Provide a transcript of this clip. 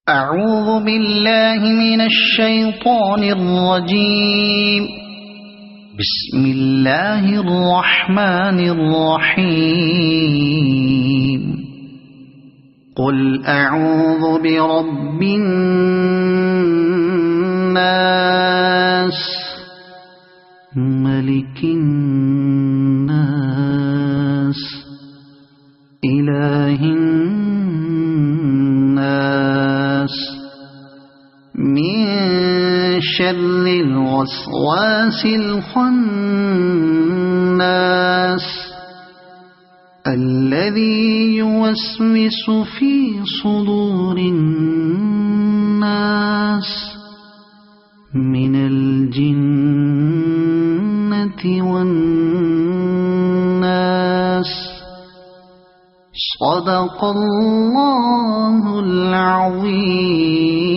أعوذ بالله من الشيطان الرجيم. بسم الله الرحمن الرحيم. قل أعوذ برب الناس ملك الناس إله الناس من شر الوسواس الخناس الذي يوسوس في صدور الناس من الجنة والناس. صدق الله العظيم.